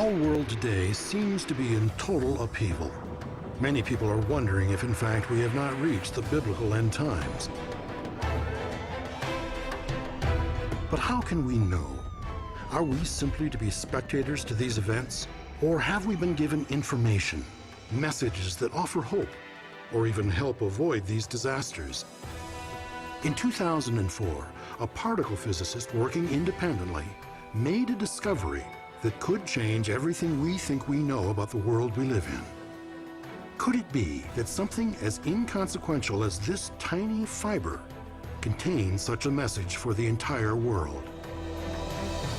Our world today seems to be in total upheaval. Many people are wondering if, in fact, we have not reached the biblical end times. But how can we know? Are we simply to be spectators to these events? Or have we been given information, messages that offer hope, or even help avoid these disasters? In 2004, a particle physicist working independently made a discovery that could change everything we think we know about the world we live in. Could it be that something as inconsequential as this tiny fiber contains such a message for the entire world?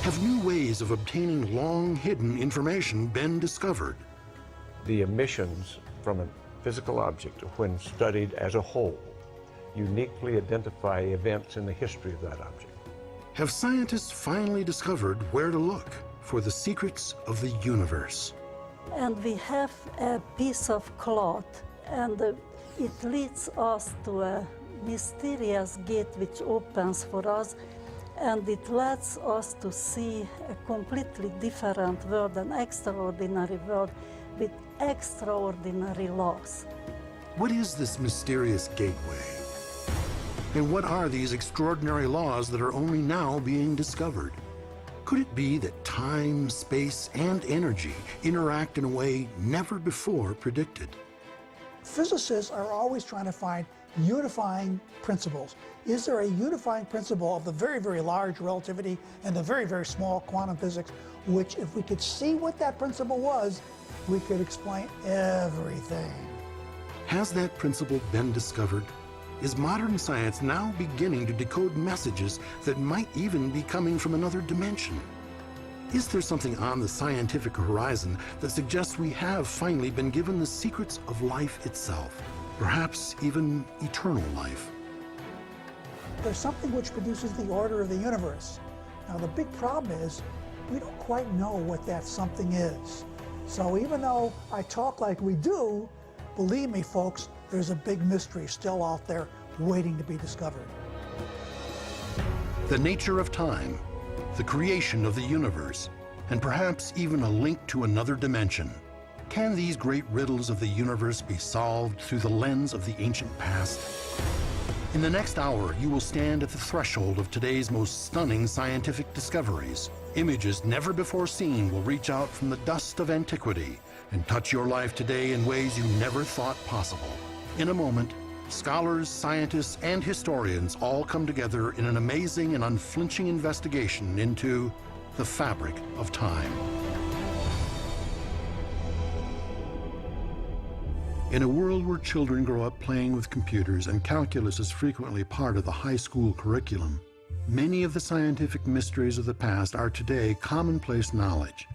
Have new ways of obtaining long-hidden information been discovered? The emissions from a physical object, when studied as a whole, uniquely identify events in the history of that object. Have scientists finally discovered where to look for the secrets of the universe? And we have a piece of cloth, and it leads us to a mysterious gate which opens for us, and it lets us to see a completely different world, an extraordinary world with extraordinary laws. What is this mysterious gateway? And what are these extraordinary laws that are only now being discovered? Could it be that time, space, and energy interact in a way never before predicted? Physicists are always trying to find unifying principles. Is there a unifying principle of the very, very large relativity and the very, very small quantum physics, which if we could see what that principle was, we could explain everything? Has that principle been discovered? Is modern science now beginning to decode messages that might even be coming from another dimension? Is there something on the scientific horizon that suggests we have finally been given the secrets of life itself, perhaps even eternal life? There's something which produces the order of the universe. Now the big problem is we don't quite know what that something is. So even though I talk like we do, believe me folks, there's a big mystery still out there waiting to be discovered. The nature of time, the creation of the universe, and perhaps even a link to another dimension. Can these great riddles of the universe be solved through the lens of the ancient past? In the next hour, you will stand at the threshold of today's most stunning scientific discoveries. Images never before seen will reach out from the dust of antiquity and touch your life today in ways you never thought possible. In a moment, scholars, scientists, and historians all come together in an amazing and unflinching investigation into the fabric of time. In a world where children grow up playing with computers and calculus is frequently part of the high school curriculum, many of the scientific mysteries of the past are today commonplace knowledge.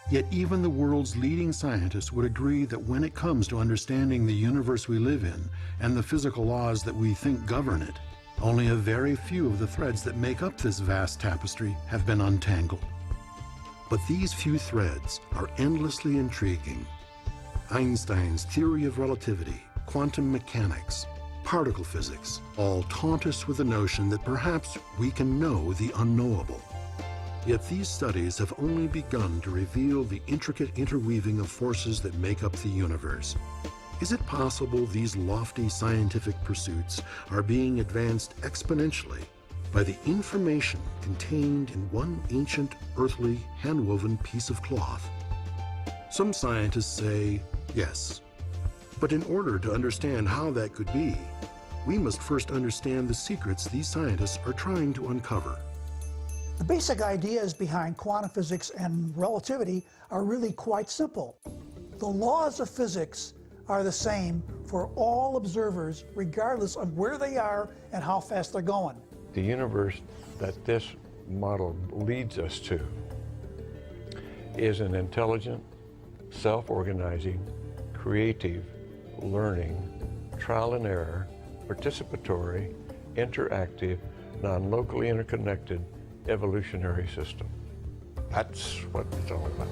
Yet even the world's leading scientists would agree that when it comes to understanding the universe we live in and the physical laws that we think govern it, only a very few of the threads that make up this vast tapestry have been untangled. But these few threads are endlessly intriguing. Einstein's theory of relativity, quantum mechanics, particle physics, all taunt us with the notion that perhaps we can know the unknowable. Yet these studies have only begun to reveal the intricate interweaving of forces that make up the universe. Is it possible these lofty scientific pursuits are being advanced exponentially by the information contained in one ancient, earthly, hand-woven piece of cloth? Some scientists say yes. But in order to understand how that could be, we must first understand the secrets these scientists are trying to uncover. The basic ideas behind quantum physics and relativity are really quite simple. The laws of physics are the same for all observers, regardless of where they are and how fast they're going. The universe that this model leads us to is an intelligent, self-organizing, creative, learning, trial and error, participatory, interactive, non-locally interconnected evolutionary system. That's what it's all about.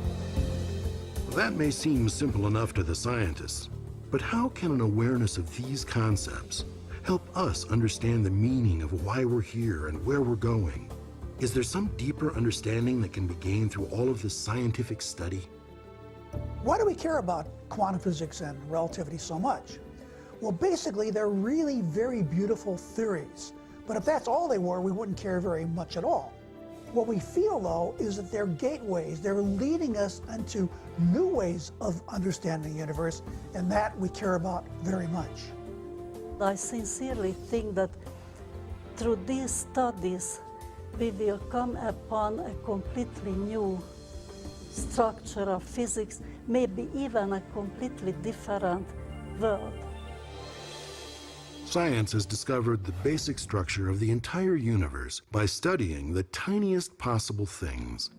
That may seem simple enough to the scientists, but how can an awareness of these concepts help us understand the meaning of why we're here and where we're going? Is there some deeper understanding that can be gained through all of this scientific study? Why do we care about quantum physics and relativity so much? Well, basically, they're really very beautiful theories. But if that's all they were, we wouldn't care very much at all. What we feel, though, is that they're gateways. They're leading us into new ways of understanding the universe, and that we care about very much. I sincerely think that through these studies, we will come upon a completely new structure of physics, maybe even a completely different world. Science has discovered the basic structure of the entire universe by studying the tiniest possible things.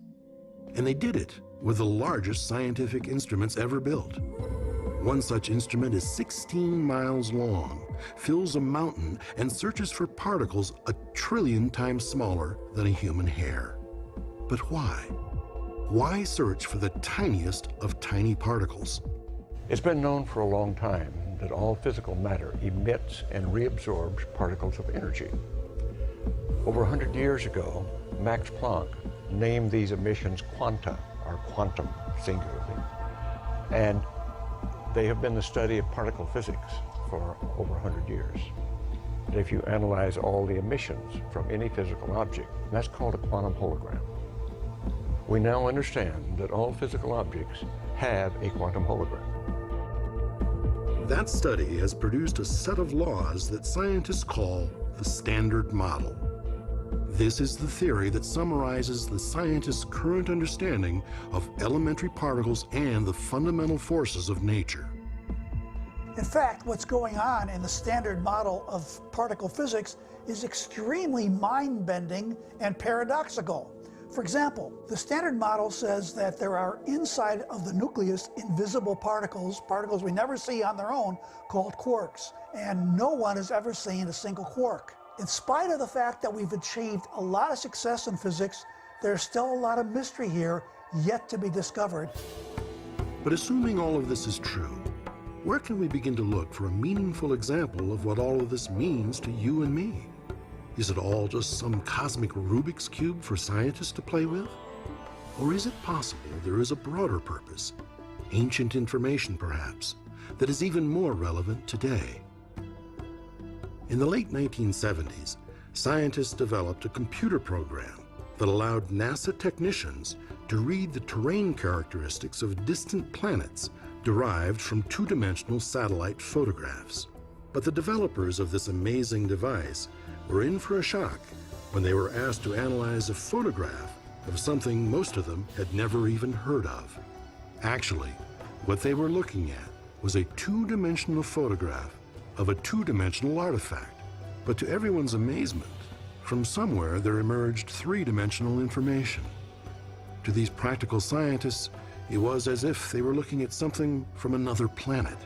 And they did it with the largest scientific instruments ever built. One such instrument is 16 miles long, fills a mountain, and searches for particles 1 trillion times smaller than a human hair. But why? Why search for the tiniest of tiny particles? It's been known for a long time that all physical matter emits and reabsorbs particles of energy. Over 100 years ago, Max Planck named these emissions quanta, or quantum singularly, and they have been the study of particle physics for over 100 years. And if you analyze all the emissions from any physical object, that's called a quantum hologram. We now understand that all physical objects have a quantum hologram. That study has produced a set of laws that scientists call the Standard Model. This is the theory that summarizes the scientists' current understanding of elementary particles and the fundamental forces of nature. In fact, what's going on in the Standard Model of particle physics is extremely mind-bending and paradoxical. For example, the Standard Model says that there are inside of the nucleus invisible particles, particles we never see on their own, called quarks. And no one has ever seen a single quark. In spite of the fact that we've achieved a lot of success in physics, there's still a lot of mystery here yet to be discovered. But assuming all of this is true, where can we begin to look for a meaningful example of what all of this means to you and me? Is it all just some cosmic Rubik's Cube for scientists to play with? Or is it possible there is a broader purpose, ancient information perhaps, that is even more relevant today? In the late 1970s, scientists developed a computer program that allowed NASA technicians to read the terrain characteristics of distant planets derived from two-dimensional satellite photographs. But the developers of this amazing device were in for a shock when they were asked to analyze a photograph of something most of them had never even heard of. Actually, what they were looking at was a two-dimensional photograph of a two-dimensional artifact. But to everyone's amazement, from somewhere there emerged three-dimensional information. To these practical scientists, it was as if they were looking at something from another planet.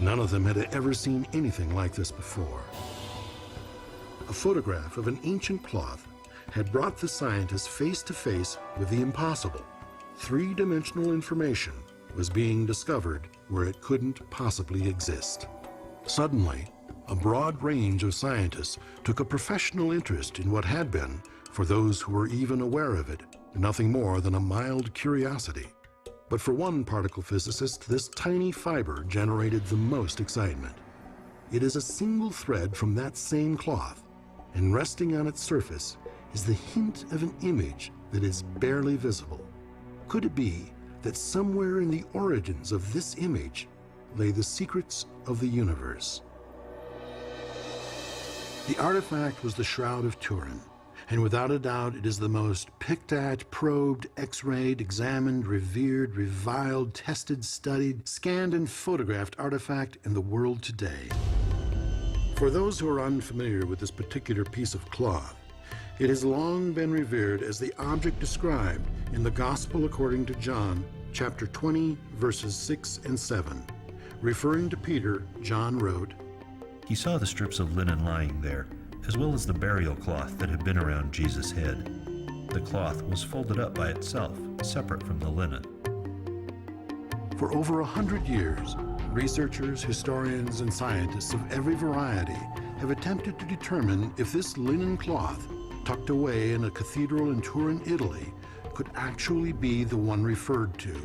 None of them had ever seen anything like this before. A photograph of an ancient cloth had brought the scientists face to face with the impossible. Three-dimensional information was being discovered where it couldn't possibly exist. Suddenly, a broad range of scientists took a professional interest in what had been, for those who were even aware of it, nothing more than a mild curiosity. But for one particle physicist, this tiny fiber generated the most excitement. It is a single thread from that same cloth, and resting on its surface is the hint of an image that is barely visible. Could it be that somewhere in the origins of this image lay the secrets of the universe? The artifact was the Shroud of Turin, and without a doubt it is the most picked at, probed, x-rayed, examined, revered, reviled, tested, studied, scanned, and photographed artifact in the world today. For those who are unfamiliar with this particular piece of cloth, it has long been revered as the object described in the Gospel according to John, chapter 20, verses 6 and 7. Referring to Peter, John wrote, "He saw the strips of linen lying there, as well as the burial cloth that had been around Jesus' head. The cloth was folded up by itself, separate from the linen." For over 100 years, researchers, historians, and scientists of every variety have attempted to determine if this linen cloth, tucked away in a cathedral in Turin, Italy, could actually be the one referred to,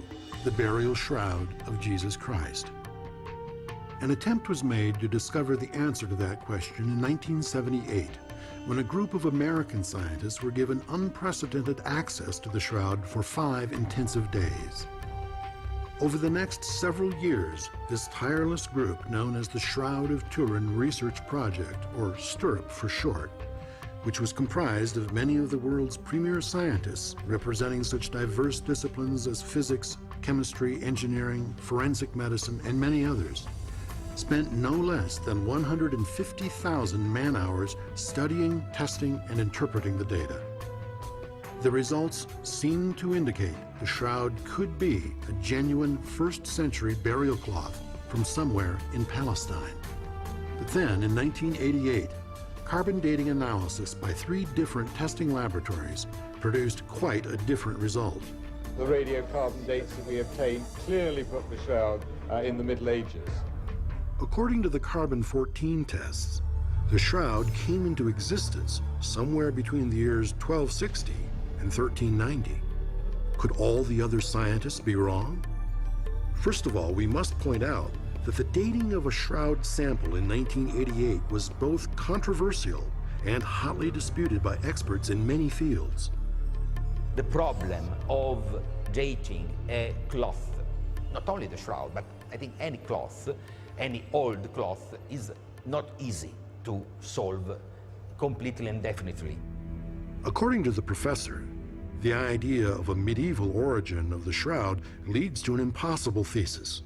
the burial shroud of Jesus Christ. An attempt was made to discover the answer to that question in 1978, when a group of American scientists were given unprecedented access to the shroud for 5 intensive days. Over the next several years, this tireless group, known as the Shroud of Turin Research Project, or STURP for short, which was comprised of many of the world's premier scientists representing such diverse disciplines as physics, chemistry, engineering, forensic medicine, and many others, spent no less than 150,000 man-hours studying, testing, and interpreting the data. The results seemed to indicate the shroud could be a genuine first-century burial cloth from somewhere in Palestine. But then, in 1988, carbon dating analysis by 3 different testing laboratories produced quite a different result. The radiocarbon dates that we obtained clearly put the shroud in the Middle Ages. According to the carbon-14 tests, the shroud came into existence somewhere between the years 1260 and 1390. Could all the other scientists be wrong? First of all, we must point out that the dating of a shroud sample in 1988 was both controversial and hotly disputed by experts in many fields. The problem of dating a cloth, not only the shroud, but I think any cloth, any old cloth, is not easy to solve completely and definitely. According to the professor, the idea of a medieval origin of the shroud leads to an impossible thesis.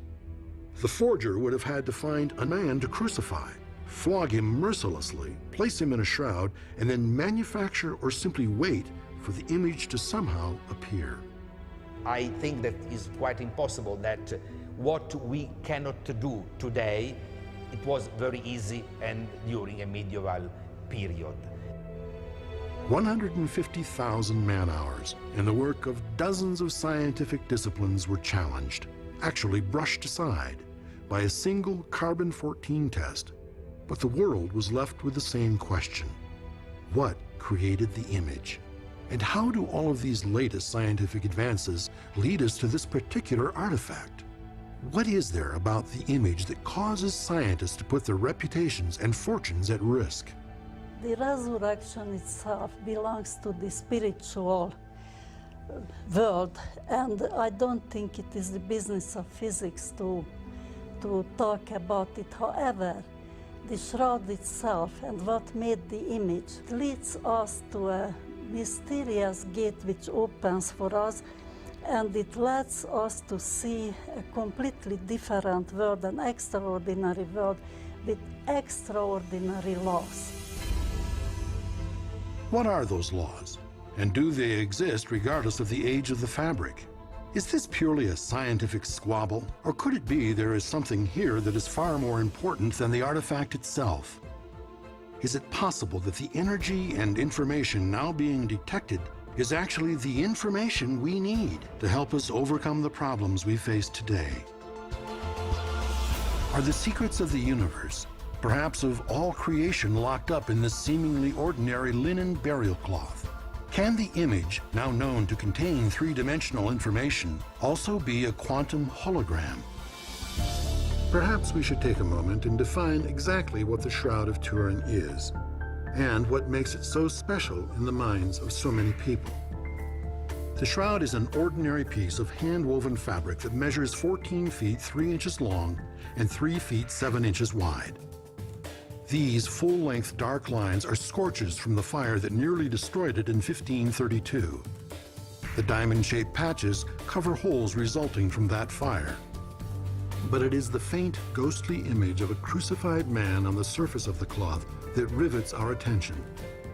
The forger would have had to find a man to crucify, flog him mercilessly, place him in a shroud, and then manufacture or simply wait for the image to somehow appear. I think that is quite impossible, that what we cannot do today, it was very easy and during a medieval period. 150,000 man-hours and the work of dozens of scientific disciplines were challenged, actually brushed aside, by a single carbon-14 test. But the world was left with the same question. What created the image? And how do all of these latest scientific advances lead us to this particular artifact? What is there about the image that causes scientists to put their reputations and fortunes at risk? The resurrection itself belongs to the spiritual world, and I don't think it is the business of physics to talk about it. However, the shroud itself and what made the image leads us to a mysterious gate which opens for us, and it lets us to see a completely different world, an extraordinary world with extraordinary laws. What are those laws? And do they exist regardless of the age of the fabric? Is this purely a scientific squabble, or could it be there is something here that is far more important than the artifact itself? Is it possible that the energy and information now being detected is actually the information we need to help us overcome the problems we face today? Are the secrets of the universe, perhaps of all creation, locked up in this seemingly ordinary linen burial cloth? Can the image, now known to contain 3-dimensional information, also be a quantum hologram? Perhaps we should take a moment and define exactly what the Shroud of Turin is, and what makes it so special in the minds of so many people. The shroud is an ordinary piece of hand-woven fabric that measures 14 feet 3 inches long and 3 feet 7 inches wide. These full-length dark lines are scorches from the fire that nearly destroyed it in 1532. The diamond-shaped patches cover holes resulting from that fire. But it is the faint, ghostly image of a crucified man on the surface of the cloth that rivets our attention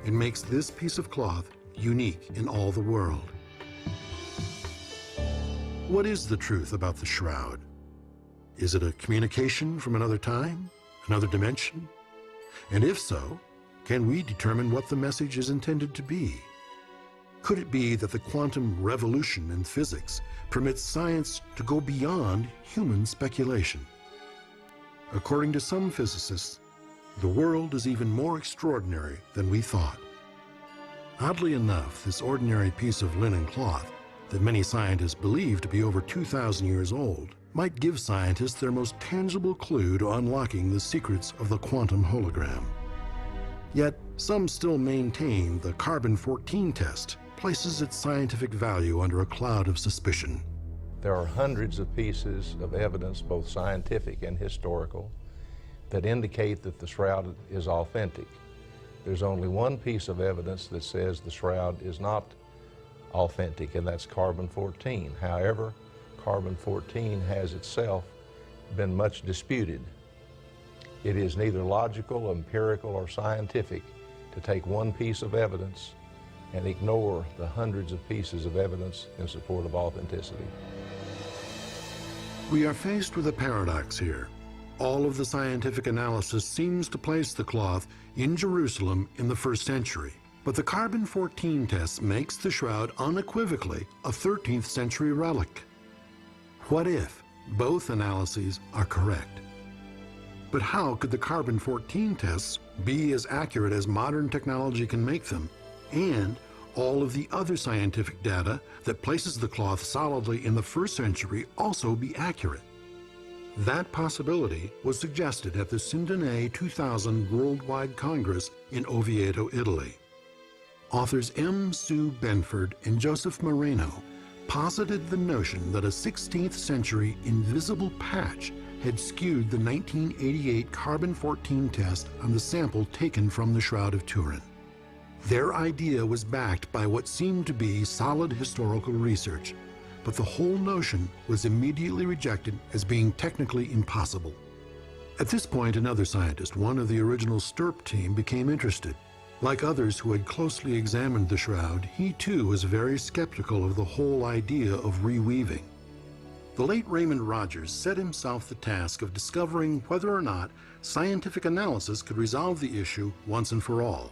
and makes this piece of cloth unique in all the world. What is the truth about the shroud? Is it a communication from another time, another dimension? And if so, can we determine what the message is intended to be? Could it be that the quantum revolution in physics permits science to go beyond human speculation? According to some physicists, the world is even more extraordinary than we thought. Oddly enough, this ordinary piece of linen cloth, that many scientists believe to be over 2,000 years old, might give scientists their most tangible clue to unlocking the secrets of the quantum hologram. Yet, some still maintain the carbon-14 test places its scientific value under a cloud of suspicion. There are hundreds of pieces of evidence, both scientific and historical, that indicate that the shroud is authentic. There's only one piece of evidence that says the shroud is not authentic, and that's carbon-14. However, carbon-14 has itself been much disputed. It is neither logical, empirical, or scientific to take one piece of evidence and ignore the hundreds of pieces of evidence in support of authenticity. We are faced with a paradox here. All of the scientific analysis seems to place the cloth in Jerusalem in the 1st century, but the carbon-14 test makes the shroud unequivocally a 13th century relic. What if both analyses are correct? But how could the carbon-14 tests be as accurate as modern technology can make them, and all of the other scientific data that places the cloth solidly in the 1st century also be accurate? That possibility was suggested at the Sindone 2000 Worldwide Congress in Oviedo, Italy. Authors M. Sue Benford and Joseph Moreno posited the notion that a 16th century invisible patch had skewed the 1988 carbon-14 test on the sample taken from the Shroud of Turin. Their idea was backed by what seemed to be solid historical research, but the whole notion was immediately rejected as being technically impossible. At this point, another scientist, one of the original Stirp team, became interested. Like others who had closely examined the shroud, he too was very skeptical of the whole idea of reweaving. The late Raymond Rogers set himself the task of discovering whether or not scientific analysis could resolve the issue once and for all.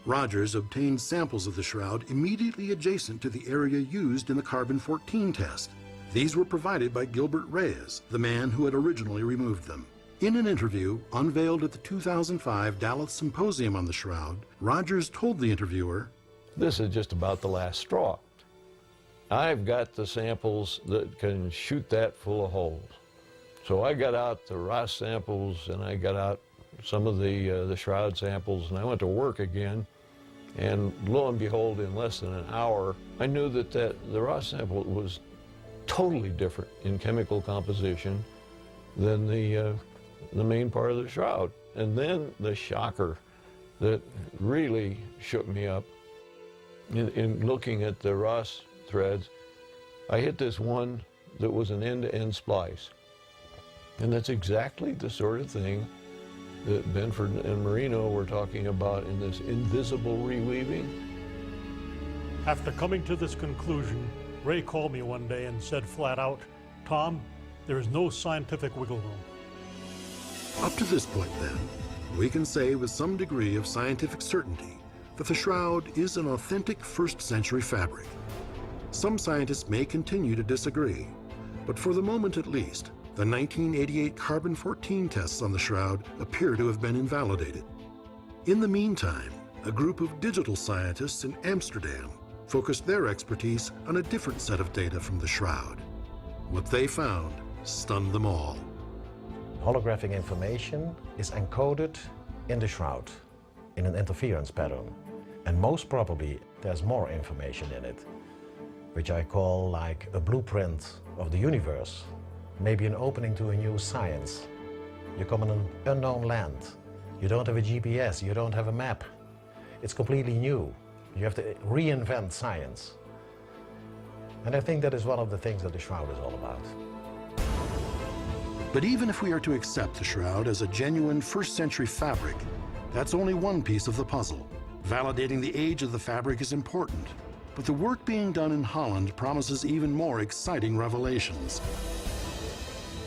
Rogers obtained samples of the shroud immediately adjacent to the area used in the carbon-14 test. These were provided by Gilbert Reyes, the man who had originally removed them. In an interview unveiled at the 2005 Dallas Symposium on the Shroud, Rogers told the interviewer, "This is just about the last straw. I've got the samples that can shoot that full of holes." So I got out the Ross samples and I got out some of the Shroud samples, and I went to work again. And lo and behold, in less than an hour, I knew that the Ross sample was totally different in chemical composition than the main part of the shroud. And then the shocker that really shook me up, in looking at the Ross threads, I hit this one that was an end-to-end splice. And that's exactly the sort of thing that Benford and Marino were talking about in this invisible reweaving. After coming to this conclusion, Ray called me one day and said flat out, "Tom, there is no scientific wiggle room." Up to this point, then, we can say with some degree of scientific certainty that the shroud is an authentic 1st century fabric. Some scientists may continue to disagree, but for the moment at least, the 1988 carbon-14 tests on the shroud appear to have been invalidated. In the meantime, a group of digital scientists in Amsterdam focused their expertise on a different set of data from the shroud. What they found stunned them all. Holographic information is encoded in the shroud in an interference pattern. And most probably there's more information in it, which I call like a blueprint of the universe. Maybe an opening to a new science. You come in an unknown land. You don't have a GPS, you don't have a map. It's completely new. You have to reinvent science. And I think that is one of the things that the Shroud is all about. But even if we are to accept the shroud as a genuine 1st century fabric, that's only one piece of the puzzle. Validating the age of the fabric is important, but the work being done in Holland promises even more exciting revelations.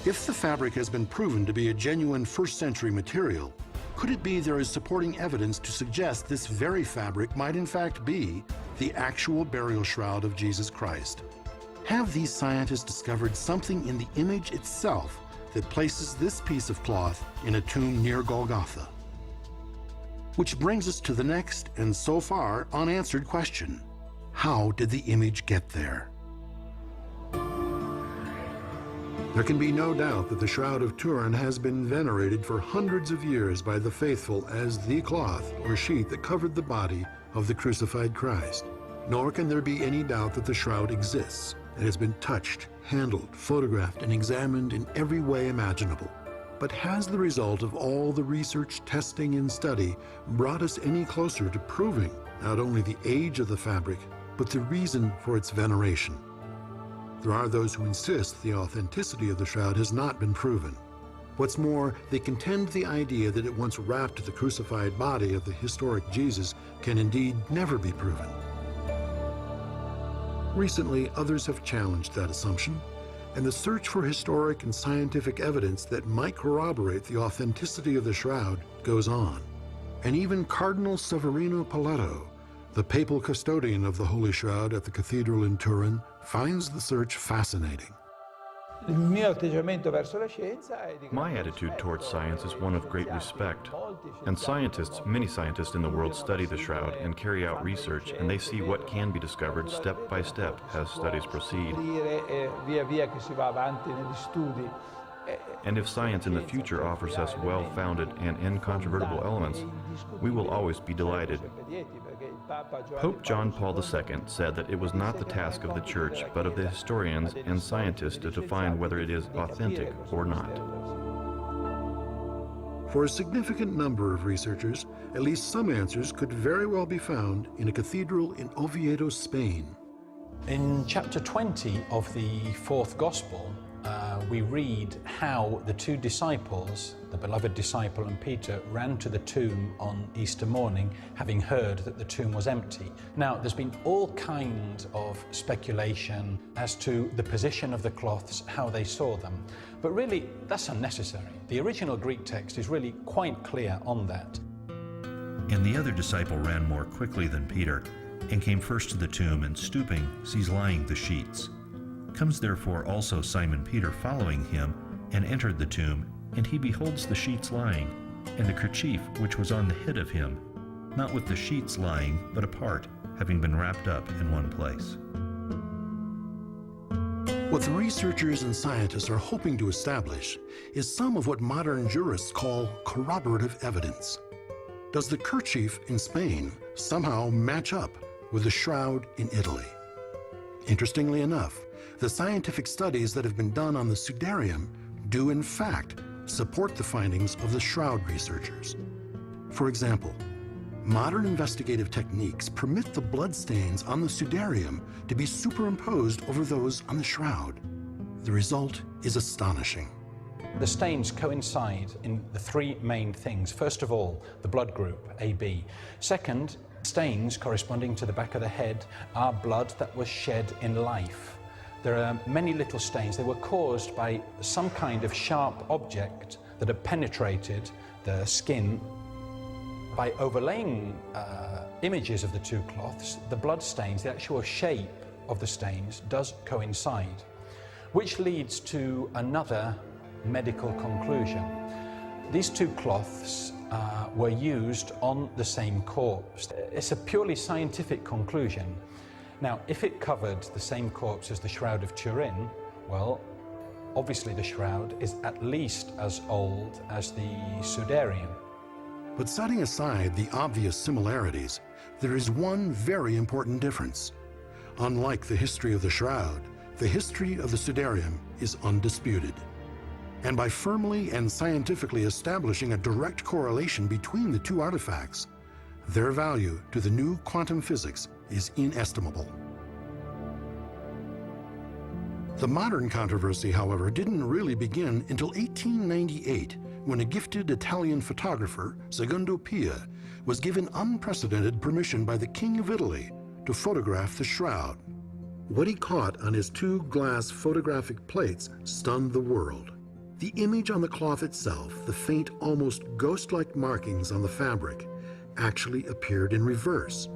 If the fabric has been proven to be a genuine 1st century material, could it be there is supporting evidence to suggest this very fabric might in fact be the actual burial shroud of Jesus Christ? Have these scientists discovered something in the image itself that places this piece of cloth in a tomb near Golgotha? Which brings us to the next and so far unanswered question. How did the image get there? There can be no doubt that the Shroud of Turin has been venerated for hundreds of years by the faithful as the cloth or sheet that covered the body of the crucified Christ. Nor can there be any doubt that the shroud exists. It has been touched, handled, photographed, and examined in every way imaginable. But has the result of all the research, testing, and study brought us any closer to proving not only the age of the fabric, but the reason for its veneration? There are those who insist the authenticity of the shroud has not been proven. What's more, they contend the idea that it once wrapped the crucified body of the historic Jesus can indeed never be proven. Recently, others have challenged that assumption, and the search for historic and scientific evidence that might corroborate the authenticity of the shroud goes on. And even Cardinal Severino Paletto, the papal custodian of the Holy Shroud at the cathedral in Turin, finds the search fascinating. My attitude towards science is one of great respect. And scientists, many scientists in the world study the shroud and carry out research, and they see what can be discovered step by step as studies proceed. And if science in the future offers us well-founded and incontrovertible elements, we will always be delighted. Pope John Paul II said that it was not the task of the Church, but of the historians and scientists to define whether it is authentic or not. For a significant number of researchers, at least some answers could very well be found in a cathedral in Oviedo, Spain. In chapter 20 of the fourth Gospel, we read how the two disciples, the beloved disciple and Peter, ran to the tomb on Easter morning, having heard that the tomb was empty. Now, there's been all kinds of speculation as to the position of the cloths, how they saw them. But really, that's unnecessary. The original Greek text is really quite clear on that. And the other disciple ran more quickly than Peter, and came first to the tomb, and stooping, sees lying the sheets. Comes therefore also Simon Peter following him, and entered the tomb, and he beholds the sheets lying, and the kerchief which was on the head of him, not with the sheets lying, but apart, having been wrapped up in one place. What the researchers and scientists are hoping to establish is some of what modern jurists call corroborative evidence. Does the kerchief in Spain somehow match up with the shroud in Italy? Interestingly enough, the scientific studies that have been done on the sudarium do in fact support the findings of the shroud researchers. For example, modern investigative techniques permit the bloodstains on the sudarium to be superimposed over those on the shroud. The result is astonishing. The stains coincide in the three main things. First of all, the blood group, AB. Second, stains corresponding to the back of the head are blood that was shed in life. There are many little stains. They were caused by some kind of sharp object that had penetrated the skin. By overlaying images of the two cloths, the blood stains, the actual shape of the stains, does coincide, which leads to another medical conclusion. These two cloths were used on the same corpse. It's a purely scientific conclusion. Now, if it covered the same corpse as the Shroud of Turin, well, obviously the shroud is at least as old as the sudarium. But setting aside the obvious similarities, there is one very important difference. Unlike the history of the shroud, the history of the sudarium is undisputed. And by firmly and scientifically establishing a direct correlation between the two artifacts, their value to the new quantum physics is inestimable. The modern controversy, however, didn't really begin until 1898, when a gifted Italian photographer, Secondo Pia, was given unprecedented permission by the King of Italy to photograph the shroud. What he caught on his two glass photographic plates stunned the world. The image on the cloth itself, the faint, almost ghost-like markings on the fabric, actually appeared in reverse.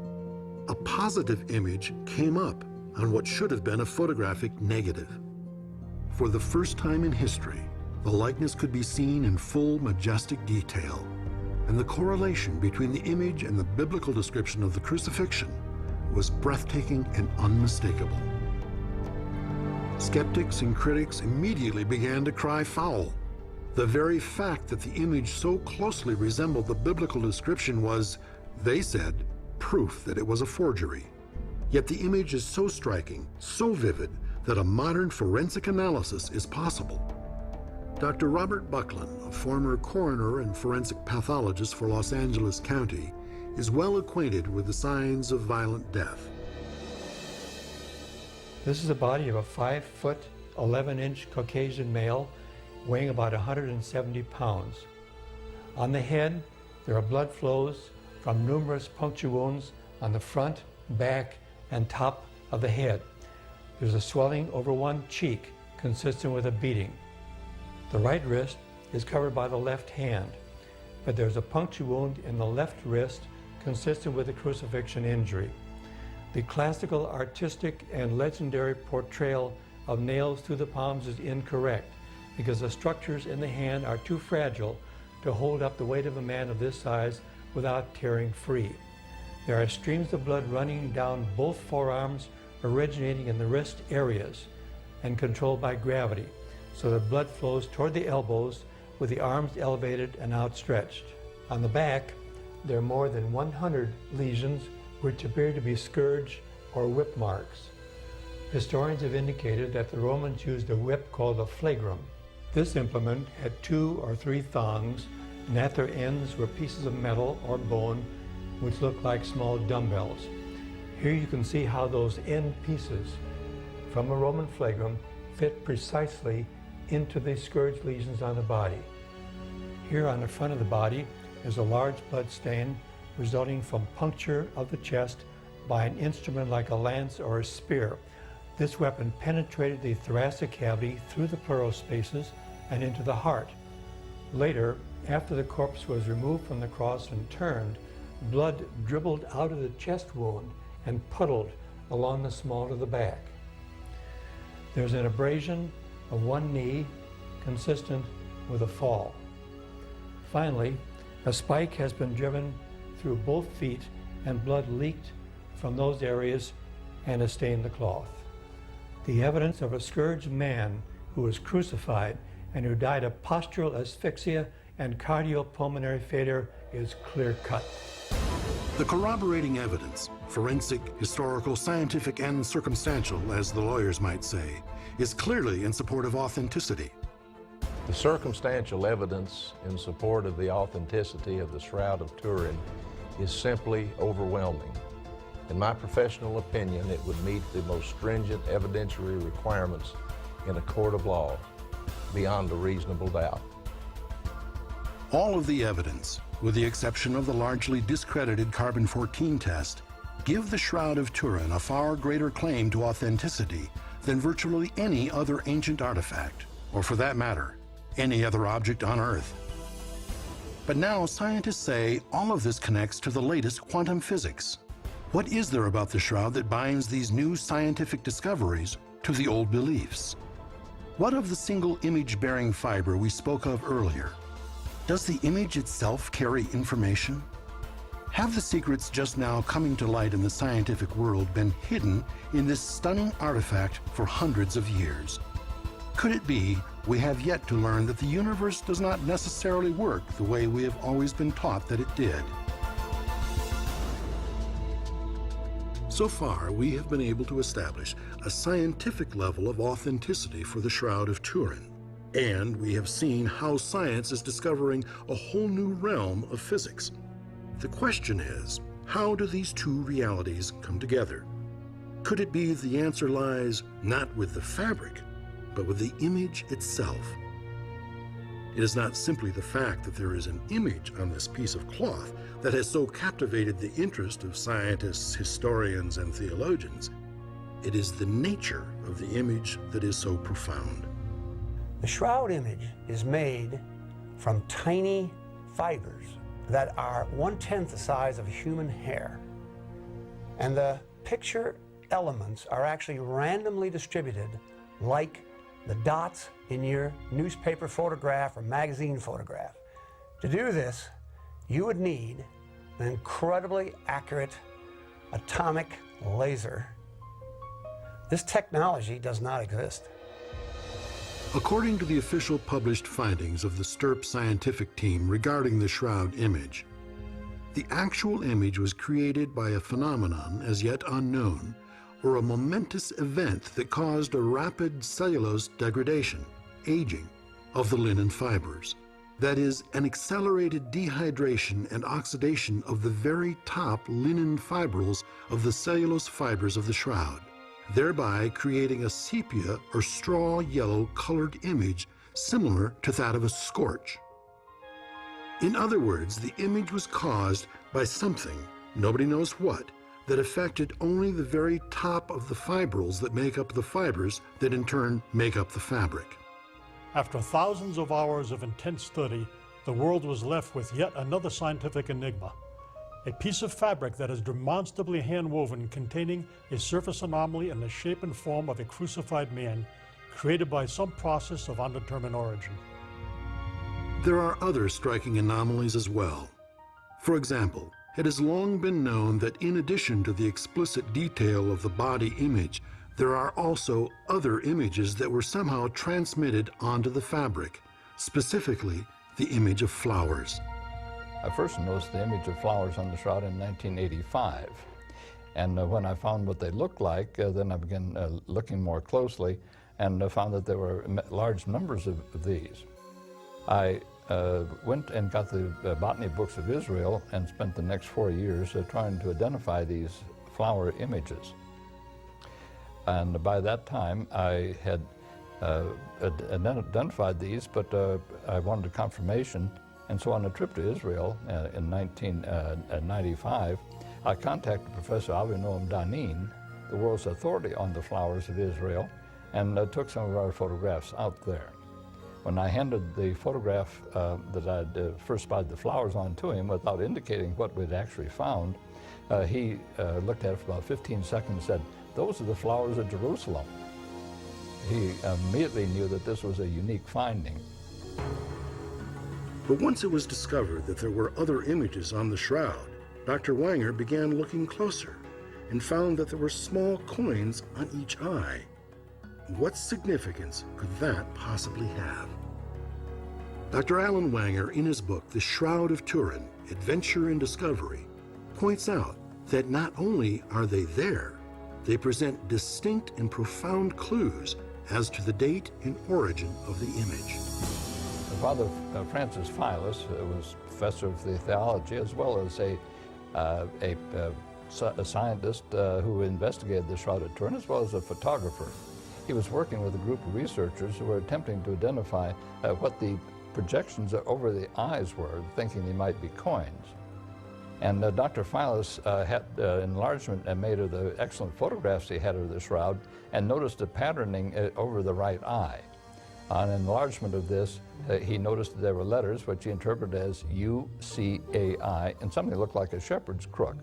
A positive image came up on what should have been a photographic negative. For the first time in history, the likeness could be seen in full, majestic detail, and the correlation between the image and the biblical description of the crucifixion was breathtaking and unmistakable. Skeptics and critics immediately began to cry foul. The very fact that the image so closely resembled the biblical description was, they said, proof that it was a forgery. Yet the image is so striking, so vivid, that a modern forensic analysis is possible. Dr. Robert Buckland, a former coroner and forensic pathologist for Los Angeles County, is well acquainted with the signs of violent death. This is the body of a 5-foot, 11-inch Caucasian male weighing about 170 pounds. On the head, there are blood flows from numerous puncture wounds on the front, back, and top of the head. There's a swelling over one cheek consistent with a beating. The right wrist is covered by the left hand, but there's a puncture wound in the left wrist consistent with a crucifixion injury. The classical, artistic, and legendary portrayal of nails through the palms is incorrect because the structures in the hand are too fragile to hold up the weight of a man of this size without tearing free. There are streams of blood running down both forearms, originating in the wrist areas and controlled by gravity, so the blood flows toward the elbows with the arms elevated and outstretched. On the back, there are more than 100 lesions which appear to be scourge or whip marks. Historians have indicated that the Romans used a whip called a flagrum. This implement had 2 or 3 thongs, and at their ends were pieces of metal or bone which looked like small dumbbells. Here you can see how those end pieces from a Roman flagrum fit precisely into the scourge lesions on the body. Here on the front of the body is a large blood stain resulting from puncture of the chest by an instrument like a lance or a spear. This weapon penetrated the thoracic cavity through the pleural spaces and into the heart. Later, after the corpse was removed from the cross and turned, blood dribbled out of the chest wound and puddled along the small of the back. There's an abrasion of one knee consistent with a fall. Finally, a spike has been driven through both feet and blood leaked from those areas and has stained the cloth. The evidence of a scourged man who was crucified and who died of postural asphyxia and cardiopulmonary failure is clear-cut. The corroborating evidence, forensic, historical, scientific, and circumstantial, as the lawyers might say, is clearly in support of authenticity. The circumstantial evidence in support of the authenticity of the Shroud of Turin is simply overwhelming. In my professional opinion, it would meet the most stringent evidentiary requirements in a court of law, beyond a reasonable doubt. All of the evidence, with the exception of the largely discredited carbon-14 test, give the Shroud of Turin a far greater claim to authenticity than virtually any other ancient artifact, or for that matter, any other object on Earth. But now scientists say all of this connects to the latest quantum physics. What is there about the Shroud that binds these new scientific discoveries to the old beliefs? What of the single image-bearing fiber we spoke of earlier? Does the image itself carry information? Have the secrets just now coming to light in the scientific world been hidden in this stunning artifact for hundreds of years? Could it be we have yet to learn that the universe does not necessarily work the way we have always been taught that it did? So far, we have been able to establish a scientific level of authenticity for the Shroud of Turin. And we have seen how science is discovering a whole new realm of physics. The question is, how do these two realities come together? Could it be the answer lies not with the fabric, but with the image itself? It is not simply the fact that there is an image on this piece of cloth that has so captivated the interest of scientists, historians, and theologians. It is the nature of the image that is so profound. The Shroud image is made from tiny fibers that are 1/10 the size of human hair. And the picture elements are actually randomly distributed like the dots in your newspaper photograph or magazine photograph. To do this, you would need an incredibly accurate atomic laser This technology does not exist. According to the official published findings of the STURP scientific team regarding the Shroud image, the actual image was created by a phenomenon as yet unknown, or a momentous event that caused a rapid cellulose degradation, aging, of the linen fibers. That is, an accelerated dehydration and oxidation of the very top linen fibrils of the cellulose fibers of the shroud, thereby creating a sepia or straw yellow colored image similar to that of a scorch. In other words, the image was caused by something, nobody knows what, that affected only the very top of the fibrils that make up the fibers that in turn make up the fabric. After thousands of hours of intense study, the world was left with yet another scientific enigma. A piece of fabric that is demonstrably hand-woven containing a surface anomaly in the shape and form of a crucified man, created by some process of undetermined origin. There are other striking anomalies as well. For example, it has long been known that in addition to the explicit detail of the body image, there are also other images that were somehow transmitted onto the fabric, specifically the image of flowers. I first noticed the image of flowers on the shroud in 1985. And when I found what they looked like, then I began looking more closely and found that there were large numbers of these. I went and got the botany books of Israel and spent the next 4 years trying to identify these flower images. And by that time, I had identified these, but I wanted confirmation. And so on a trip to Israel in 1995, I contacted Professor Avinoam Danin, the world's authority on the flowers of Israel, and took some of our photographs out there. When I handed the photograph that I'd first spotted the flowers on to him without indicating what we'd actually found, he looked at it for about 15 seconds and said, "Those are the flowers of Jerusalem." He immediately knew that this was a unique finding. But once it was discovered that there were other images on the shroud, Dr. Wanger began looking closer and found that there were small coins on each eye. What significance could that possibly have? Dr. Alan Wanger, in his book, The Shroud of Turin, Adventure and Discovery, points out that not only are they there, they present distinct and profound clues as to the date and origin of the image. Father Francis Philus was professor of the theology as well as a scientist who investigated the Shroud of Turin, as well as a photographer. He was working with a group of researchers who were attempting to identify what the projections over the eyes were, thinking they might be coins. And Dr. Philus had enlargement made of the excellent photographs he had of the shroud and noticed a patterning over the right eye. On enlargement of this, he noticed that there were letters which he interpreted as UCAI and something that looked like a shepherd's crook.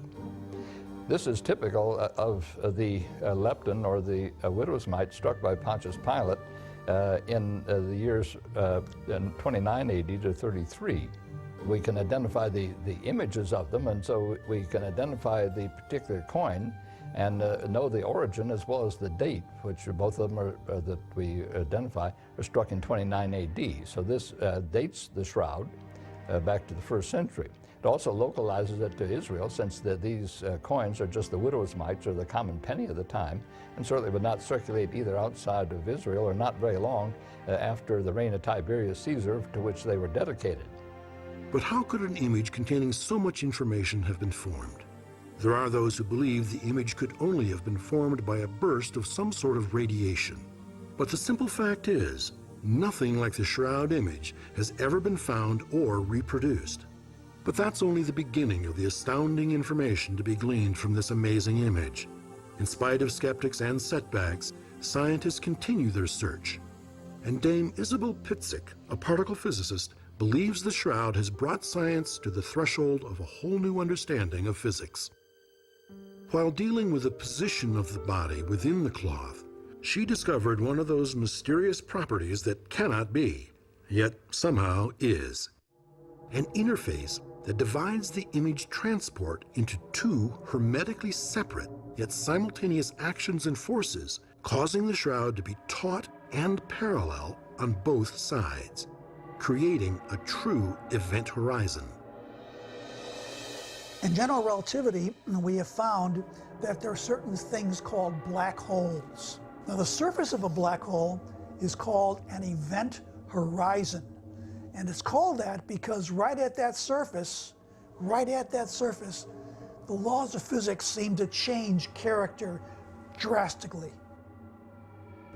This is typical of the lepton, or the widow's mite, struck by Pontius Pilate in the years in 29 AD to 33. We can identify the images of them, and so we can identify the particular coin and know the origin as well as the date, which both of them are, that we identify are struck in 29 AD. So this dates the shroud back to the 1st century. It also localizes it to Israel, since these coins are just the widow's mites or the common penny of the time, and certainly would not circulate either outside of Israel or not very long after the reign of Tiberius Caesar, to which they were dedicated. But how could an image containing so much information have been formed? There are those who believe the image could only have been formed by a burst of some sort of radiation. But the simple fact is, nothing like the shroud image has ever been found or reproduced. But that's only the beginning of the astounding information to be gleaned from this amazing image. In spite of skeptics and setbacks, scientists continue their search. And Dame Isabel Pitzik, a particle physicist, believes the shroud has brought science to the threshold of a whole new understanding of physics. While dealing with the position of the body within the cloth, she discovered one of those mysterious properties that cannot be, yet somehow is. An interface that divides the image transport into two hermetically separate yet simultaneous actions and forces causing the shroud to be taut and parallel on both sides, creating a true event horizon. In general relativity, we have found that there are certain things called black holes. Now, the surface of a black hole is called an event horizon. And it's called that because right at that surface, the laws of physics seem to change character drastically.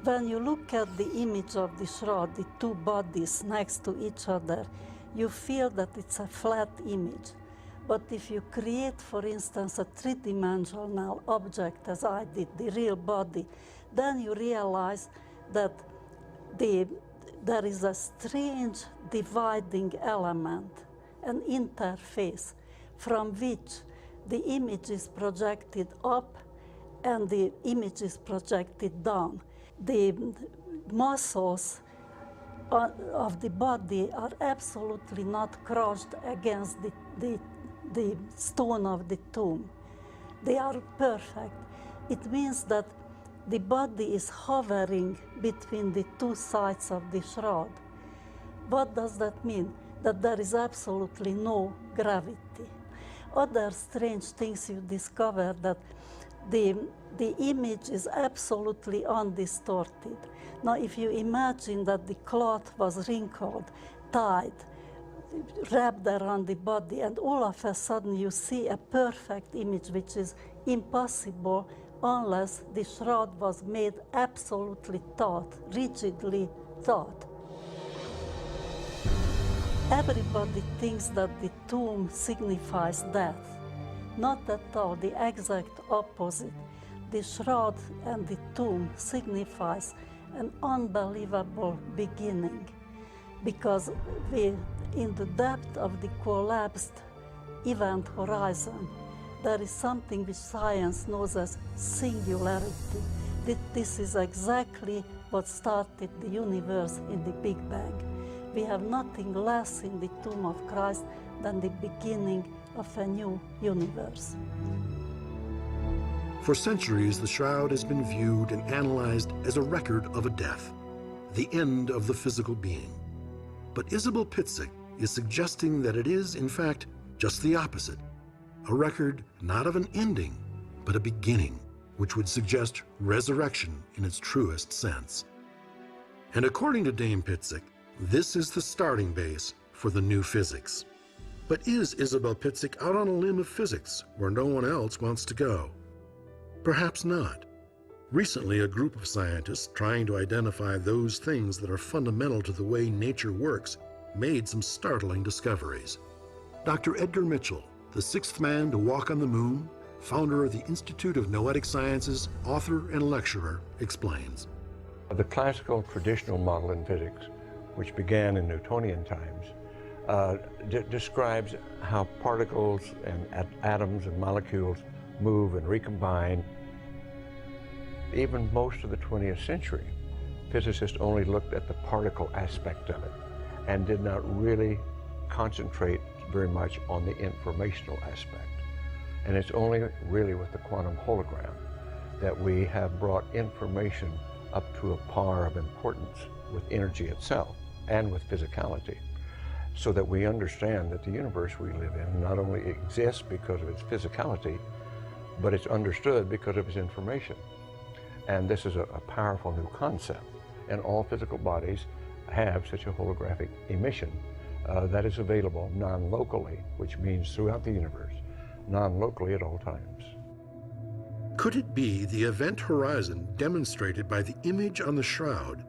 When you look at the image of the shroud, the two bodies next to each other, you feel that it's a flat image. But if you create, for instance, a three-dimensional object, as I did, the real body, then you realize that there is a strange dividing element, an interface, from which the image is projected up and the image is projected down. The muscles of the body are absolutely not crushed against the stone of the tomb. They are perfect. It means that the body is hovering between the two sides of the shroud. What does that mean? That there is absolutely no gravity. Other strange things you discover that the image is absolutely undistorted. Now, if you imagine that the cloth was wrinkled, tied, wrapped around the body, and all of a sudden you see a perfect image, which is impossible unless the shroud was made absolutely taut, rigidly taut. Everybody thinks that the tomb signifies death. Not at all, the exact opposite. The shroud and the tomb signifies an unbelievable beginning, because in the depth of the collapsed event horizon, there is something which science knows as singularity. This is exactly what started the universe in the Big Bang. We have nothing less in the tomb of Christ than the beginning of a new universe. For centuries, the shroud has been viewed and analyzed as a record of a death, the end of the physical being. But Isabel Pitzik is suggesting that it is, in fact, just the opposite, a record not of an ending, but a beginning, which would suggest resurrection in its truest sense. And according to Dame Pitzik, this is the starting base for the new physics. But is Isabel Pitzik out on a limb of physics where no one else wants to go? Perhaps not. Recently, a group of scientists trying to identify those things that are fundamental to the way nature works made some startling discoveries. Dr. Edgar Mitchell, the sixth man to walk on the moon, founder of the Institute of Noetic Sciences, author and lecturer, explains. The classical traditional model in physics, which began in Newtonian times, describes how particles and atoms and molecules move and recombine. Even most of the 20th century, physicists only looked at the particle aspect of it and did not really concentrate very much on the informational aspect. And it's only really with the quantum hologram that we have brought information up to a par of importance with energy itself and with physicality, so that we understand that the universe we live in not only exists because of its physicality, but it's understood because of its information. And this is a powerful new concept. And all physical bodies have such a holographic emission that is available non-locally, which means throughout the universe, non-locally at all times. Could it be the event horizon demonstrated by the image on the shroud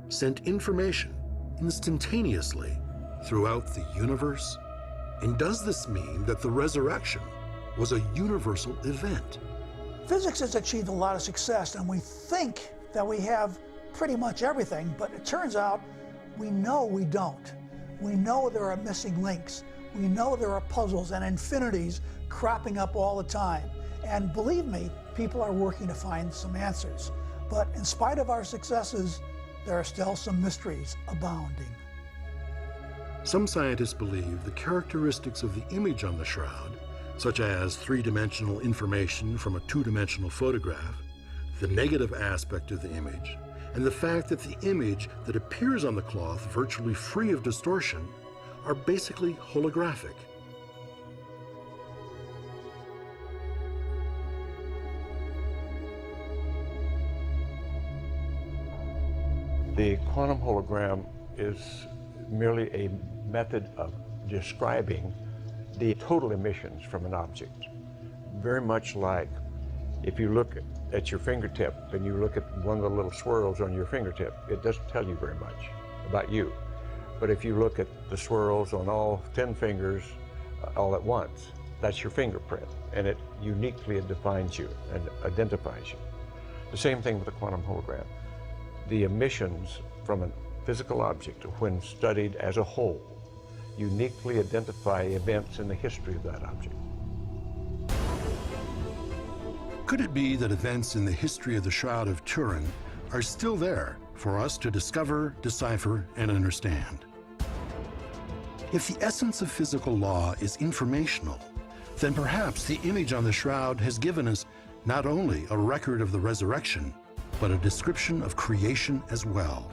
sent information instantaneously throughout the universe? And does this mean that the resurrection was a universal event? Physics has achieved a lot of success, and we think that we have pretty much everything, but it turns out we know we don't. We know there are missing links. We know there are puzzles and infinities cropping up all the time. And believe me, people are working to find some answers. But in spite of our successes, there are still some mysteries abounding. Some scientists believe the characteristics of the image on the shroud, such as three-dimensional information from a two-dimensional photograph, the negative aspect of the image, and the fact that the image that appears on the cloth, virtually free of distortion, are basically holographic. The quantum hologram is merely a method of describing the total emissions from an object. Very much like if you look at your fingertip and you look at one of the little swirls on your fingertip, it doesn't tell you very much about you. But if you look at the swirls on all 10 fingers all at once, that's your fingerprint, and it uniquely defines you and identifies you. The same thing with the quantum hologram. The emissions from a physical object, when studied as a whole, uniquely identify events in the history of that object. Could it be that events in the history of the Shroud of Turin are still there for us to discover, decipher, and understand? If the essence of physical law is informational, then perhaps the image on the shroud has given us not only a record of the resurrection, but a description of creation as well.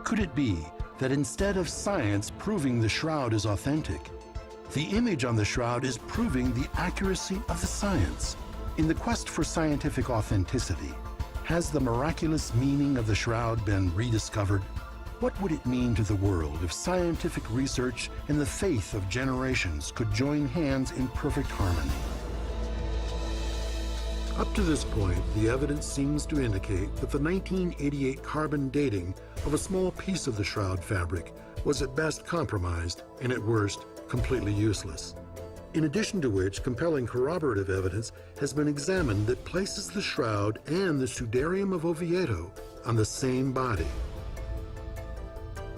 Could it be that instead of science proving the shroud is authentic, the image on the shroud is proving the accuracy of the science? In the quest for scientific authenticity, has the miraculous meaning of the shroud been rediscovered? What would it mean to the world if scientific research and the faith of generations could join hands in perfect harmony? Up to this point, the evidence seems to indicate that the 1988 carbon dating of a small piece of the shroud fabric was at best compromised and at worst completely useless. In addition to which, compelling corroborative evidence has been examined that places the shroud and the Sudarium of Oviedo on the same body.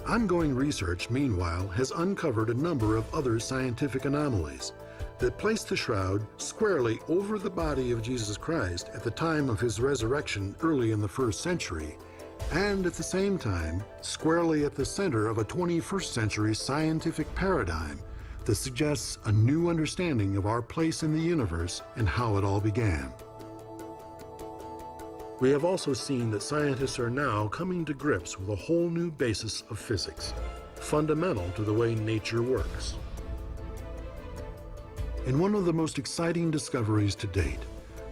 Ongoing research, meanwhile, has uncovered a number of other scientific anomalies that place the shroud squarely over the body of Jesus Christ at the time of his resurrection early in the 1st century, and at the same time, squarely at the center of a 21st century scientific paradigm that suggests a new understanding of our place in the universe and how it all began. We have also seen that scientists are now coming to grips with a whole new basis of physics, fundamental to the way nature works. In one of the most exciting discoveries to date,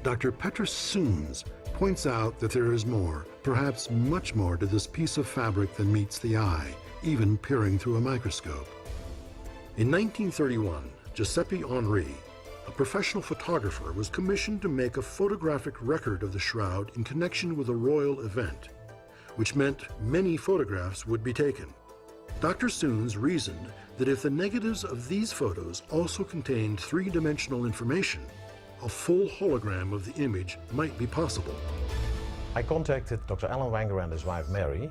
Dr. Petrus Soons points out that there is more, perhaps much more, to this piece of fabric than meets the eye, even peering through a microscope. In 1931, Giuseppe Henri, a professional photographer, was commissioned to make a photographic record of the shroud in connection with a royal event, which meant many photographs would be taken. Dr. Soons reasoned that if the negatives of these photos also contained three-dimensional information, a full hologram of the image might be possible. I contacted Dr. Alan Wenger and his wife Mary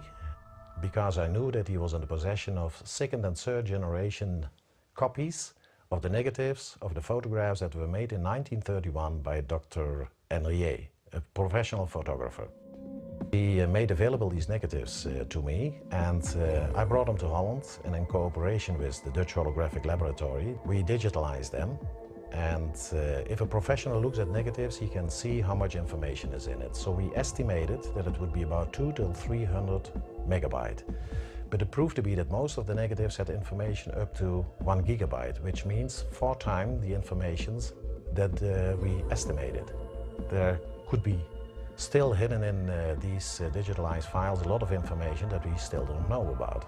because I knew that he was in the possession of second and third generation copies of the negatives of the photographs that were made in 1931 by Dr. Henriet, a professional photographer. He made available these negatives to me, and I brought them to Holland, and in cooperation with the Dutch Holographic Laboratory, we digitalized them. And if a professional looks at negatives, he can see how much information is in it. So we estimated that it would be about 200 to 300 megabyte. But it proved to be that most of the negatives had information up to 1 gigabyte, which means 4 times the informations that we estimated. There could be still hidden in these digitalized files a lot of information that we still don't know about.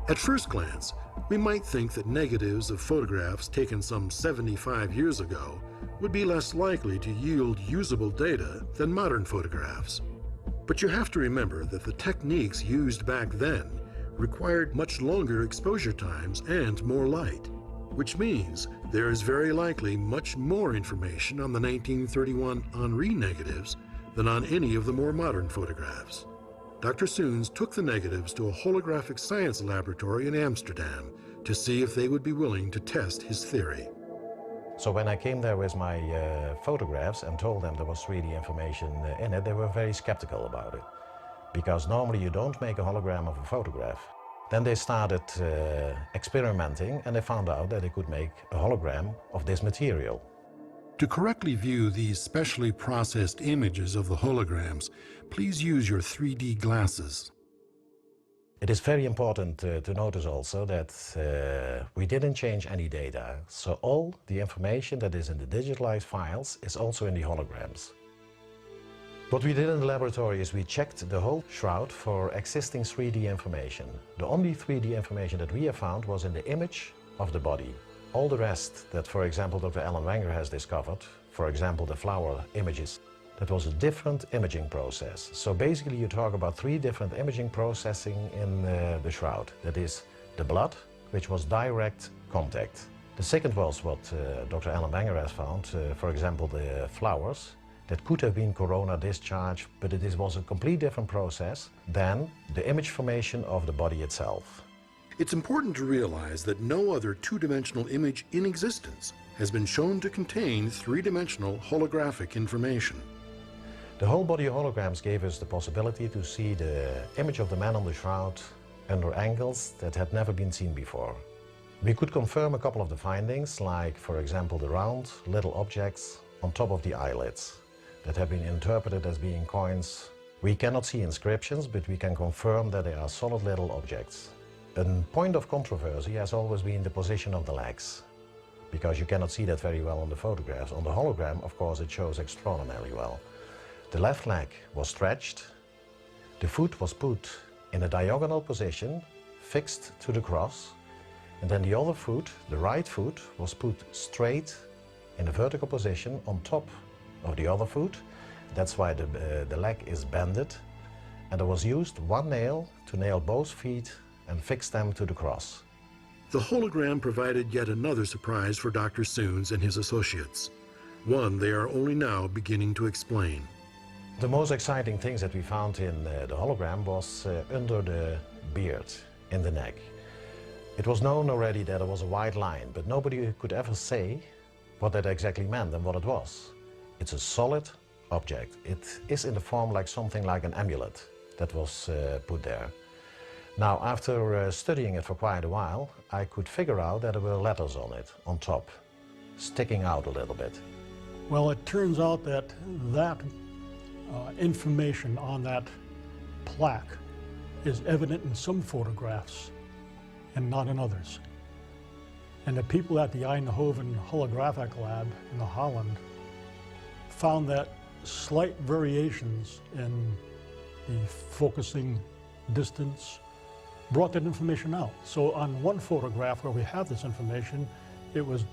At first glance, we might think that negatives of photographs taken some 75 years ago would be less likely to yield usable data than modern photographs. But you have to remember that the techniques used back then required much longer exposure times and more light, which means there is very likely much more information on the 1931 Henri negatives than on any of the more modern photographs. Dr. Soons took the negatives to a holographic science laboratory in Amsterdam to see if they would be willing to test his theory. So when I came there with my photographs and told them there was 3D information in it, they were very skeptical about it. Because normally you don't make a hologram of a photograph. Then they started experimenting, and they found out that they could make a hologram of this material. To correctly view these specially processed images of the holograms, please use your 3D glasses. It is very important to notice also that we didn't change any data, so all the information that is in the digitalized files is also in the holograms. What we did in the laboratory is we checked the whole shroud for existing 3D information. The only 3D information that we have found was in the image of the body. All the rest that, for example, Dr. Alan Wenger has discovered, for example, the flower images, that was a different imaging process. So basically you talk about 3 different imaging processing in the shroud. That is the blood, which was direct contact. The second was what Dr. Alan Wenger has found, for example, the flowers. That could have been corona discharge, but it was a completely different process than the image formation of the body itself. It's important to realize that no other two-dimensional image in existence has been shown to contain three-dimensional holographic information. The whole body holograms gave us the possibility to see the image of the man on the shroud under angles that had never been seen before. We could confirm a couple of the findings, like, for example, the round little objects on top of the eyelids that have been interpreted as being coins. We cannot see inscriptions, but we can confirm that they are solid little objects. A point of controversy has always been the position of the legs, because you cannot see that very well on the photographs. On the hologram, of course, it shows extraordinarily well. The left leg was stretched, the foot was put in a diagonal position, fixed to the cross, and then the other foot, the right foot, was put straight in a vertical position on top of the other foot. That's why the leg is bended, and there was used one nail to nail both feet and fix them to the cross. The hologram provided yet another surprise for Dr. Soons and his associates, one they are only now beginning to explain. The most exciting things that we found in the hologram was under the beard, in the neck. It was known already that there was a white line, but nobody could ever say what that exactly meant and what it was. It's a solid object. It is in the form like something like an amulet that was put there. Now, after studying it for quite a while, I could figure out that there were letters on it, on top, sticking out a little bit. Well, it turns out that information on that plaque is evident in some photographs and not in others. And the people at the Eindhoven Holographic Lab in Holland found that slight variations in the focusing distance brought that information out. So on one photograph where we have this information, it was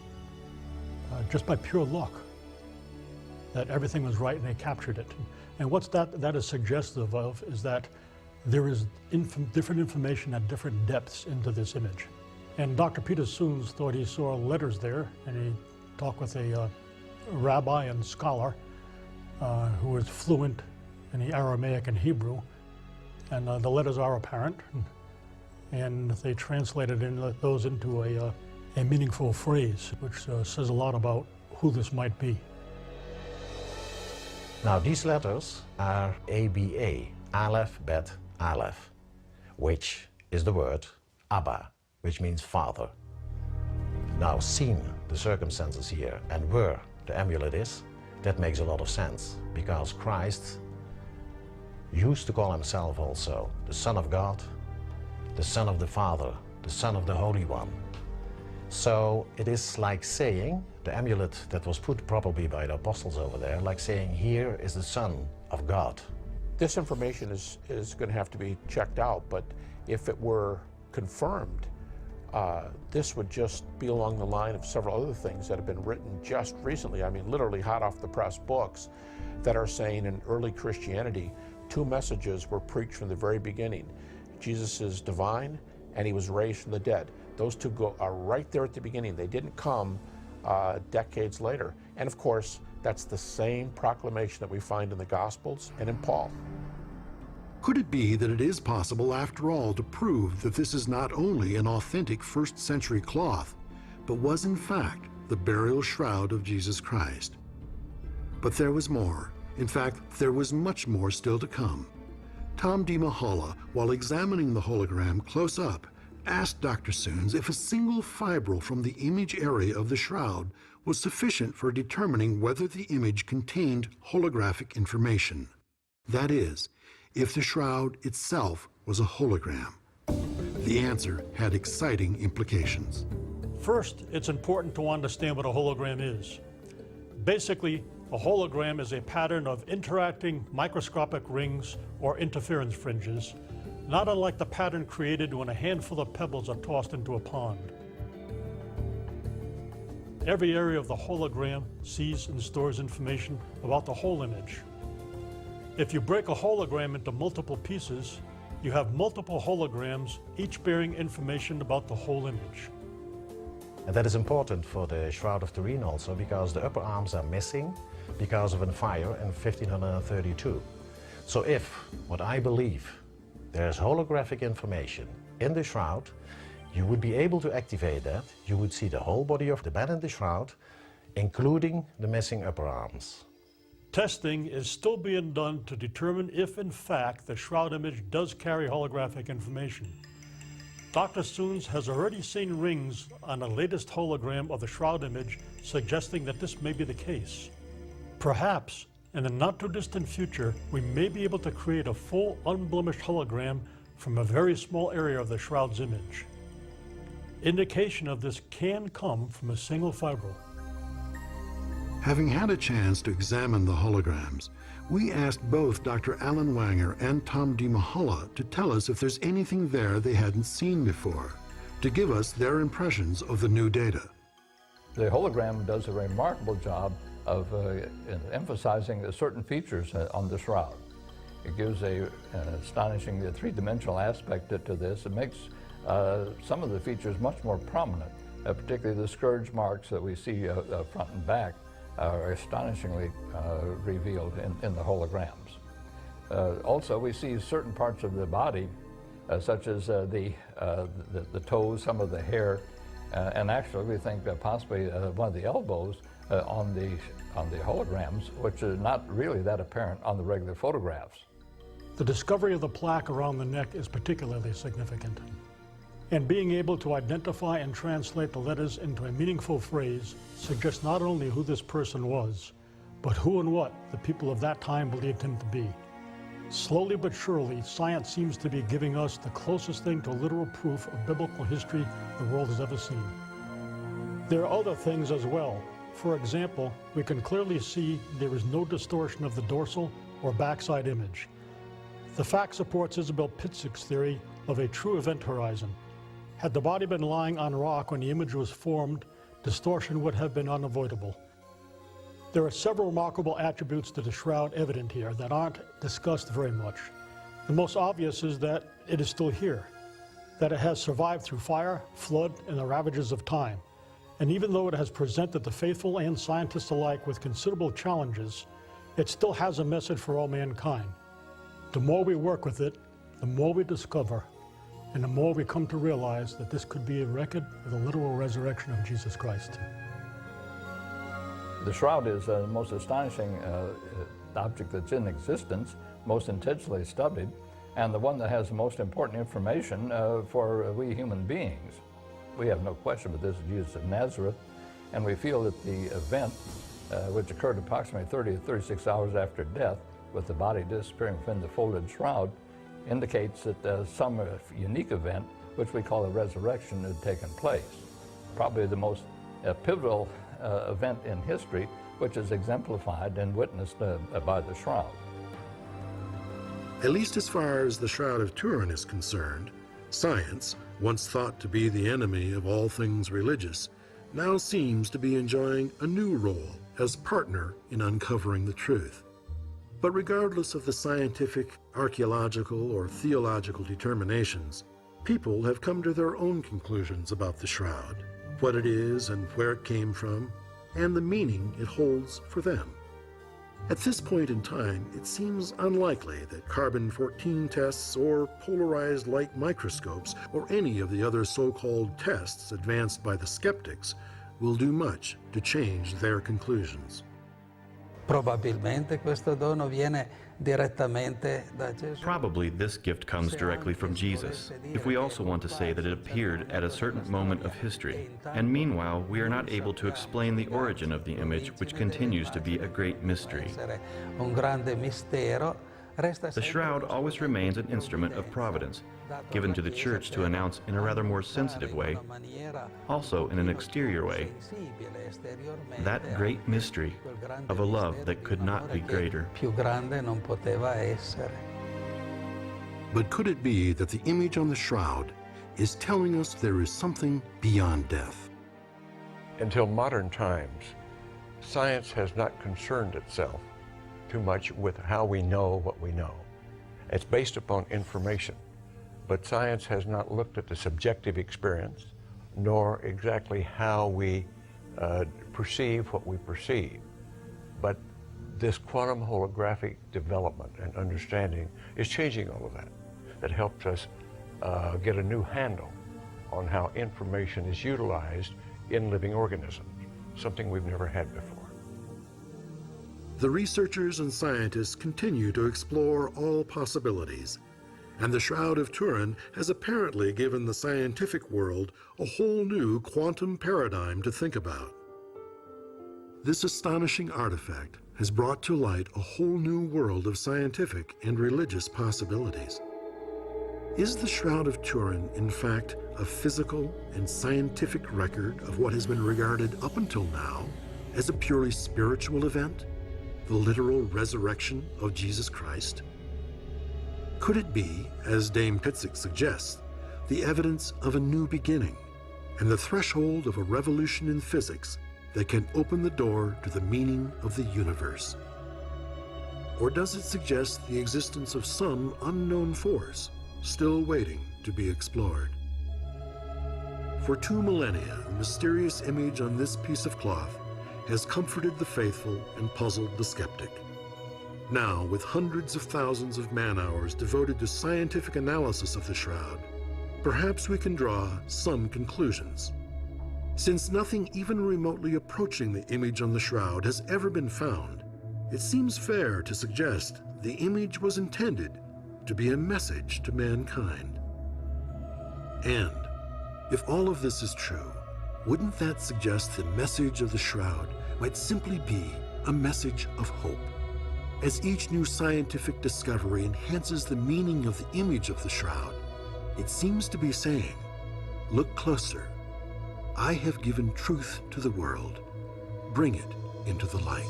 just by pure luck that everything was right and they captured it. And what's that is suggestive of is that there is different information at different depths into this image. And Dr. Peter Soons thought he saw letters there, and he talked with a rabbi and scholar who was fluent in the Aramaic and Hebrew, and the letters are apparent, and they translated those into a meaningful phrase, which says a lot about who this might be. Now, these letters are ABA, Aleph, Bet, Aleph, which is the word Abba, which means father. Now, seeing the circumstances here and where the amulet is, that makes a lot of sense, because Christ used to call himself also the Son of God, the Son of the Father, the Son of the Holy One. So it is like saying, the amulet that was put probably by the apostles over there, like saying, here is the Son of God. This information is going to have to be checked out, but if it were confirmed, this would just be along the line of several other things that have been written just recently. I mean, literally hot off the press books that are saying in early Christianity, 2 messages were preached from the very beginning. Jesus is divine and he was raised from the dead. Those two are right there at the beginning. They didn't come decades later. And of course, that's the same proclamation that we find in the Gospels and in Paul. Could it be that it is possible, after all, to prove that this is not only an authentic first-century cloth, but was in fact the burial shroud of Jesus Christ? But there was more. In fact, there was much more still to come. Tom DiMahala, while examining the hologram close up, asked Dr. Soons if a single fibril from the image area of the shroud was sufficient for determining whether the image contained holographic information. That is, if the shroud itself was a hologram. The answer had exciting implications. First, it's important to understand what a hologram is. Basically, a hologram is a pattern of interacting microscopic rings or interference fringes, not unlike the pattern created when a handful of pebbles are tossed into a pond. Every area of the hologram sees and stores information about the whole image. If you break a hologram into multiple pieces, you have multiple holograms, each bearing information about the whole image. And that is important for the Shroud of Turin also, because the upper arms are missing because of a fire in 1532. So if, what I believe, there's holographic information in the shroud, you would be able to activate that. You would see the whole body of the man in the shroud, including the missing upper arms. Testing is still being done to determine if, in fact, the shroud image does carry holographic information. Dr. Soons has already seen rings on the latest hologram of the shroud image, suggesting that this may be the case. Perhaps, in the not-too-distant future, we may be able to create a full, unblemished hologram from a very small area of the shroud's image. Indication of this can come from a single fibril. Having had a chance to examine the holograms, we asked both Dr. Alan Wanger and Tom DiMahala to tell us if there's anything there they hadn't seen before, to give us their impressions of the new data. The hologram does a remarkable job of emphasizing certain features on the shroud. It gives an astonishing three-dimensional aspect to this. It makes some of the features much more prominent, particularly the scourge marks that we see front and back are astonishingly revealed in the holograms. Also, we see certain parts of the body, such as the toes, some of the hair, and actually we think possibly one of the elbows on the holograms, which is not really that apparent on the regular photographs. The discovery of the plaque around the neck is particularly significant. And being able to identify and translate the letters into a meaningful phrase suggests not only who this person was, but who and what the people of that time believed him to be. Slowly but surely, science seems to be giving us the closest thing to literal proof of biblical history the world has ever seen. There are other things as well. For example, we can clearly see there is no distortion of the dorsal or backside image. The fact supports Isabel Pitzig's theory of a true event horizon. Had the body been lying on rock when the image was formed, distortion would have been unavoidable. There are several remarkable attributes to the shroud evident here that aren't discussed very much. The most obvious is that it is still here, that it has survived through fire, flood, and the ravages of time. And even though it has presented the faithful and scientists alike with considerable challenges, it still has a message for all mankind. The more we work with it, the more we discover, and the more we come to realize that this could be a record of the literal resurrection of Jesus Christ. The shroud is the most astonishing object that's in existence, most intensely studied, and the one that has the most important information for we human beings. We have no question but this is Jesus of Nazareth, and we feel that the event, which occurred approximately 30 to 36 hours after death, with the body disappearing within the folded shroud, indicates that some unique event, which we call a resurrection, had taken place. Probably the most pivotal event in history, which is exemplified and witnessed by the shroud. At least as far as the Shroud of Turin is concerned, science, once thought to be the enemy of all things religious, now seems to be enjoying a new role as partner in uncovering the truth. But regardless of the scientific, archaeological, or theological determinations, people have come to their own conclusions about the shroud, what it is and where it came from, and the meaning it holds for them. At this point in time, it seems unlikely that carbon-14 tests or polarized light microscopes or any of the other so-called tests advanced by the skeptics will do much to change their conclusions. Probabilmente questo dono viene direttamente da Gesù. Probably this gift comes directly from Jesus, if we also want to say that it appeared at a certain moment of history. And meanwhile, we are not able to explain the origin of the image, which continues to be a great mystery. Un grande mistero. The shroud always remains an instrument of providence, given to the church to announce in a rather more sensitive way, also in an exterior way, that great mystery of a love that could not be greater. But could it be that the image on the shroud is telling us there is something beyond death? Until modern times, science has not concerned itself too much with how we know what we know. It's based upon information, but science has not looked at the subjective experience, nor exactly how we perceive what we perceive. But this quantum holographic development and understanding is changing all of that. That helps us get a new handle on how information is utilized in living organisms, something we've never had before. The researchers and scientists continue to explore all possibilities, and the Shroud of Turin has apparently given the scientific world a whole new quantum paradigm to think about. This astonishing artifact has brought to light a whole new world of scientific and religious possibilities. Is the Shroud of Turin, in fact, a physical and scientific record of what has been regarded up until now as a purely spiritual event? The literal resurrection of Jesus Christ? Could it be, as Dame Pitzik suggests, the evidence of a new beginning and the threshold of a revolution in physics that can open the door to the meaning of the universe? Or does it suggest the existence of some unknown force still waiting to be explored? For 2 millennia, the mysterious image on this piece of cloth has comforted the faithful and puzzled the skeptic. Now, with hundreds of thousands of man-hours devoted to scientific analysis of the shroud, perhaps we can draw some conclusions. Since nothing even remotely approaching the image on the shroud has ever been found, it seems fair to suggest the image was intended to be a message to mankind. And if all of this is true, wouldn't that suggest the message of the shroud might simply be a message of hope? As each new scientific discovery enhances the meaning of the image of the shroud, it seems to be saying, look closer. I have given truth to the world. Bring it into the light.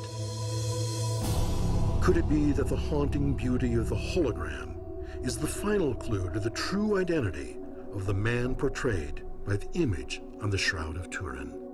Could it be that the haunting beauty of the hologram is the final clue to the true identity of the man portrayed by the image on the Shroud of Turin?